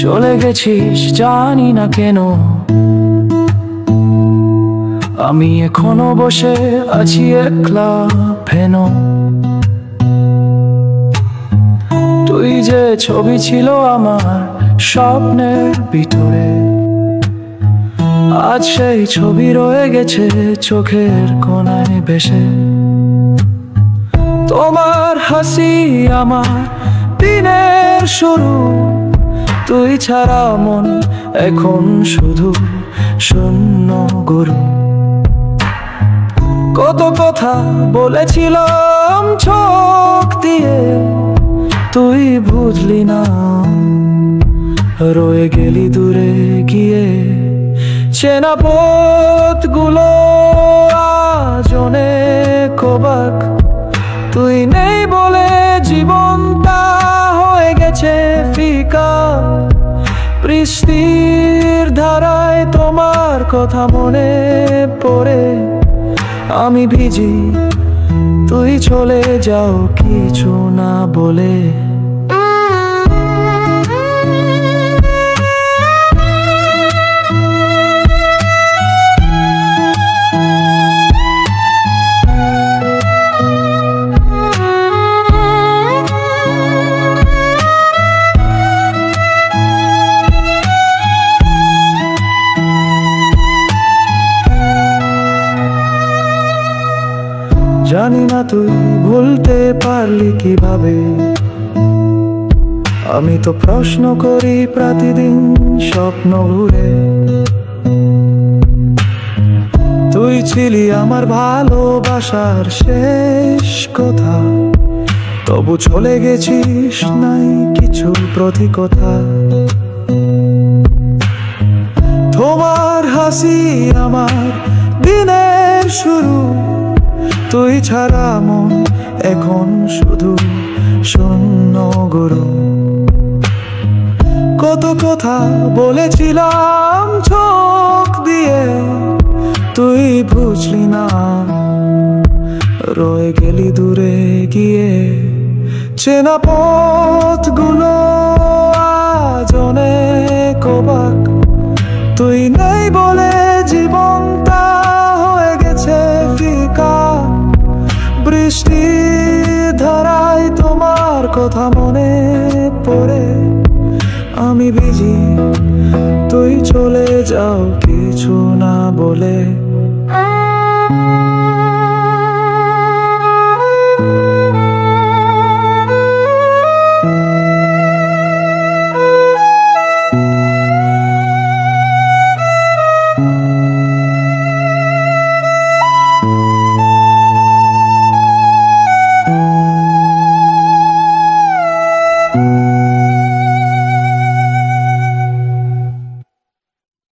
চলে গেছিস জানি না কেন, আমি এখনো বসে আছি একলা ফেন। তুই যে ছবি ছিল আমার স্বপ্নের ভিতরে, আজ সেই ছবি রয়ে গেছে চোখের কোণায় ভেসে। তোমার হাসি আমার দিনের শুরু, তুই ছাড়া মন এখন শুধু শূন্য গরু। কত কথা বলেছিলাম চোখ দিয়ে, তুই বুঝলি না, রয়ে গেলি দূরে গিয়ে। চেনা পথগুলো আজ অনেক অবাক, তুই নেই বলে জীবনটা হয়ে গেছে ফিকা। বৃষ্টির ধারায় তোমার কথা মনে পড়ে আমি ভিজি, তুই চলে যাও কিছু না বলে। জানি না তুই ভুলতে পারলি কিভাবে, আমি তো প্রশ্ন করি প্রতিদিন স্বপ্ন ঘুরে। তুই ছিলি আমার ভালোবাসার শেষ কথা, তবু চলে গেছিস নাই কিছু প্রতিকথা। তোমার হাসি আমার দিনের শুরু, তুই ছাড়া মন এখন শুধু শূন্য গরু। কত কথা বলেছিলাম চোখ দিয়ে, তুই বুঝলি না, রয়ে গেলি দূরে গিয়ে। চেনা পথগুলো আজ অনেক অবাক, তুই নেই বলে জীবনটা হয়ে গেছে ফিকা। বৃষ্টির ধারায় তোমার কথা মনে পড়ে আমি ভিজি, তুই চলে যাও কিছু না বলে।